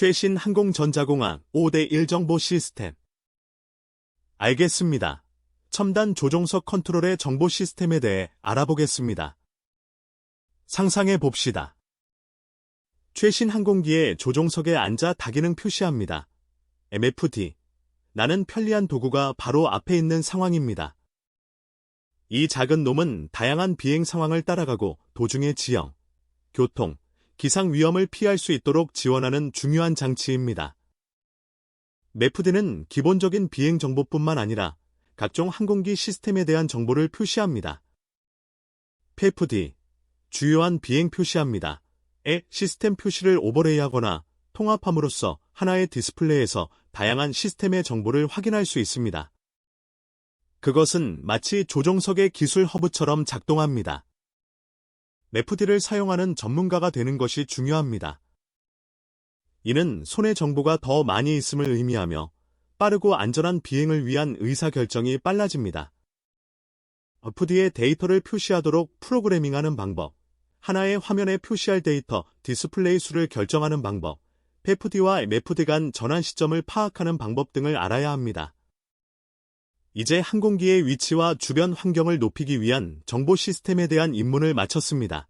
최신 항공전자공학 5대1 정보 시스템. 알겠습니다. 첨단 조종석 컨트롤의 정보 시스템에 대해 알아보겠습니다. 상상해 봅시다. 최신 항공기의 조종석에 앉아 다기능 표시합니다. MFD. 나는 편리한 도구가 바로 앞에 있는 상황입니다. 이 작은 놈은 다양한 비행 상황을 따라가고 도중의 지형, 교통, 기상 위험을 피할 수 있도록 지원하는 중요한 장치입니다. MFD는 기본적인 비행 정보뿐만 아니라 각종 항공기 시스템에 대한 정보를 표시합니다. PFD, 주요한 비행 표시합니다. 의 시스템 표시를 오버레이하거나 통합함으로써 하나의 디스플레이에서 다양한 시스템의 정보를 확인할 수 있습니다. 그것은 마치 조종석의 기술 허브처럼 작동합니다. MFD를 사용하는 전문가가 되는 것이 중요합니다. 이는 손에 정보가 더 많이 있음을 의미하며 빠르고 안전한 비행을 위한 의사결정이 빨라집니다. MFD에 데이터를 표시하도록 프로그래밍하는 방법, 하나의 화면에 표시할 데이터, 디스플레이 수를 결정하는 방법, PFD와 MFD 간 전환 시점을 파악하는 방법 등을 알아야 합니다. 이제 항공기의 위치와 주변 환경을 높이기 위한 정보 시스템에 대한 입문을 마쳤습니다.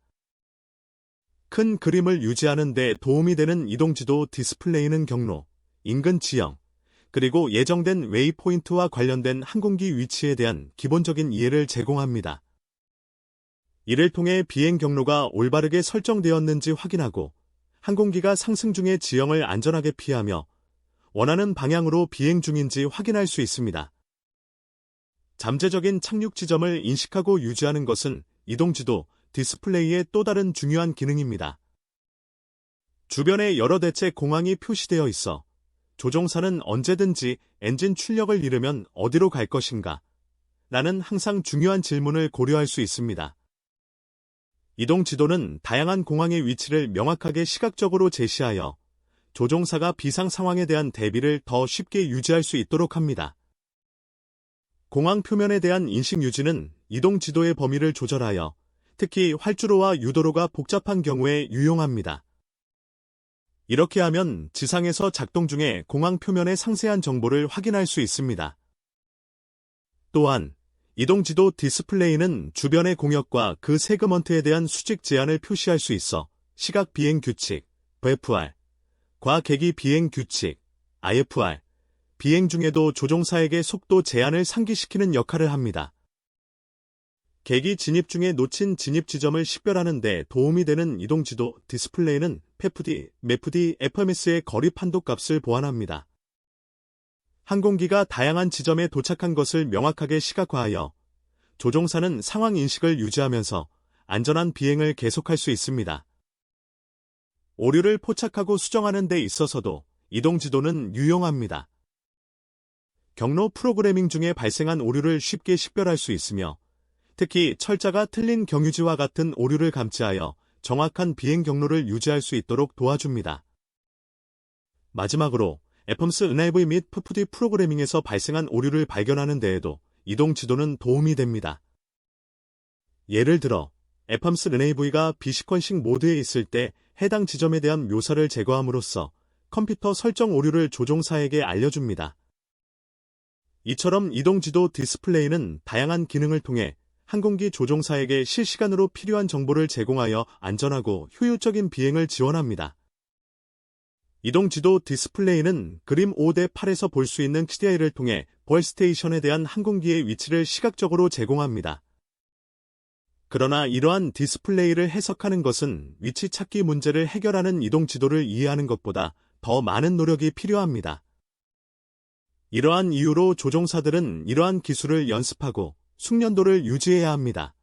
큰 그림을 유지하는 데 도움이 되는 이동지도 디스플레이는 경로, 인근 지형, 그리고 예정된 웨이포인트와 관련된 항공기 위치에 대한 기본적인 이해를 제공합니다. 이를 통해 비행 경로가 올바르게 설정되었는지 확인하고 항공기가 상승 중의 지형을 안전하게 피하며 원하는 방향으로 비행 중인지 확인할 수 있습니다. 잠재적인 착륙 지점을 인식하고 유지하는 것은 이동지도 디스플레이의 또 다른 중요한 기능입니다. 주변에 여러 대체 공항이 표시되어 있어 조종사는 언제든지 엔진 출력을 잃으면 어디로 갈 것인가? 라는 항상 중요한 질문을 고려할 수 있습니다. 이동지도는 다양한 공항의 위치를 명확하게 시각적으로 제시하여 조종사가 비상 상황에 대한 대비를 더 쉽게 유지할 수 있도록 합니다. 공항 표면에 대한 인식 유지는 이동 지도의 범위를 조절하여 특히 활주로와 유도로가 복잡한 경우에 유용합니다. 이렇게 하면 지상에서 작동 중에 공항 표면의 상세한 정보를 확인할 수 있습니다. 또한 이동 지도 디스플레이는 주변의 공역과 그 세그먼트에 대한 수직 제한을 표시할 수 있어 시각 비행 규칙, VFR, 과계기 비행 규칙, IFR, 비행 중에도 조종사에게 속도 제한을 상기시키는 역할을 합니다. 계기 진입 중에 놓친 진입 지점을 식별하는 데 도움이 되는 이동지도 디스플레이는 PFD, MFD, FMS의 거리 판도 값을 보완합니다. 항공기가 다양한 지점에 도착한 것을 명확하게 시각화하여 조종사는 상황 인식을 유지하면서 안전한 비행을 계속할 수 있습니다. 오류를 포착하고 수정하는 데 있어서도 이동지도는 유용합니다. 경로 프로그래밍 중에 발생한 오류를 쉽게 식별할 수 있으며 특히 철자가 틀린 경유지와 같은 오류를 감지하여 정확한 비행 경로를 유지할 수 있도록 도와줍니다. 마지막으로 FMS NAV 및 PFD 프로그래밍에서 발생한 오류를 발견하는 데에도 이동 지도는 도움이 됩니다. 예를 들어 FMS NAV가 비시퀀싱 모드에 있을 때 해당 지점에 대한 묘사를 제거함으로써 컴퓨터 설정 오류를 조종사에게 알려줍니다. 이처럼 이동지도 디스플레이는 다양한 기능을 통해 항공기 조종사에게 실시간으로 필요한 정보를 제공하여 안전하고 효율적인 비행을 지원합니다. 이동지도 디스플레이는 그림 5대8에서 볼 수 있는 HDI를 통해 벌스테이션에 대한 항공기의 위치를 시각적으로 제공합니다. 그러나 이러한 디스플레이를 해석하는 것은 위치 찾기 문제를 해결하는 이동지도를 이해하는 것보다 더 많은 노력이 필요합니다. 이러한 이유로 조종사들은 이러한 기술을 연습하고 숙련도를 유지해야 합니다.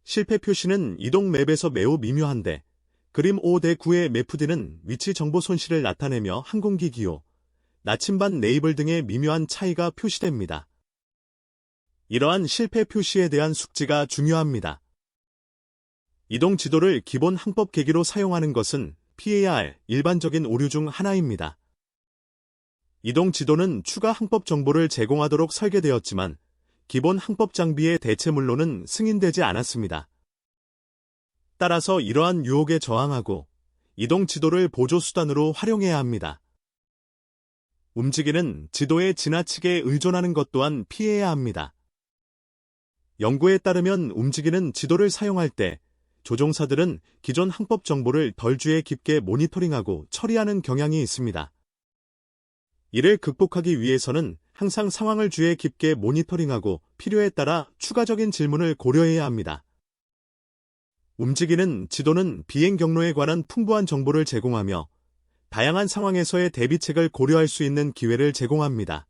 실패 표시는 이동 맵에서 매우 미묘한데 그림 5대9의 MFD는 위치 정보 손실을 나타내며 항공기 기호, 나침반 레이블 등의 미묘한 차이가 표시됩니다. 이러한 실패 표시에 대한 숙지가 중요합니다. 이동 지도를 기본 항법 계기로 사용하는 것은 PAR, 일반적인 오류 중 하나입니다. 이동 지도는 추가 항법 정보를 제공하도록 설계되었지만 기본 항법 장비의 대체물로는 승인되지 않았습니다. 따라서 이러한 유혹에 저항하고 이동 지도를 보조수단으로 활용해야 합니다. 움직이는 지도에 지나치게 의존하는 것 또한 피해야 합니다. 연구에 따르면 움직이는 지도를 사용할 때 조종사들은 기존 항법 정보를 덜 주의 깊게 모니터링하고 처리하는 경향이 있습니다. 이를 극복하기 위해서는 항상 상황을 주의 깊게 모니터링하고 필요에 따라 추가적인 질문을 고려해야 합니다. 움직이는 지도는 비행 경로에 관한 풍부한 정보를 제공하며 다양한 상황에서의 대비책을 고려할 수 있는 기회를 제공합니다.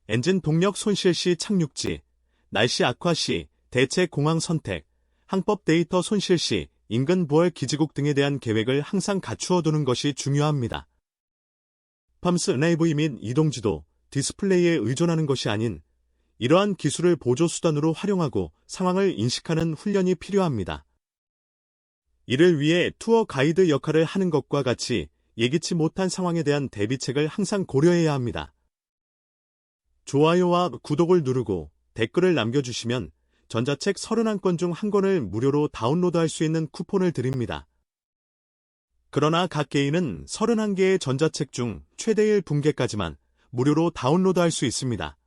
엔진 동력 손실 시 착륙지, 날씨 악화 시 대체 공항 선택, 항법 데이터 손실 시 인근 부월 기지국 등에 대한 계획을 항상 갖추어 두는 것이 중요합니다. 팜스 NAV 및 이동지도, 디스플레이에 의존하는 것이 아닌 이러한 기술을 보조수단으로 활용하고 상황을 인식하는 훈련이 필요합니다. 이를 위해 투어 가이드 역할을 하는 것과 같이 예기치 못한 상황에 대한 대비책을 항상 고려해야 합니다. 좋아요와 구독을 누르고 댓글을 남겨주시면 전자책 31권 중 한 권을 무료로 다운로드할 수 있는 쿠폰을 드립니다. 그러나 각 개인은 31개의 전자책 중 최대 1분개까지만 무료로 다운로드할 수 있습니다.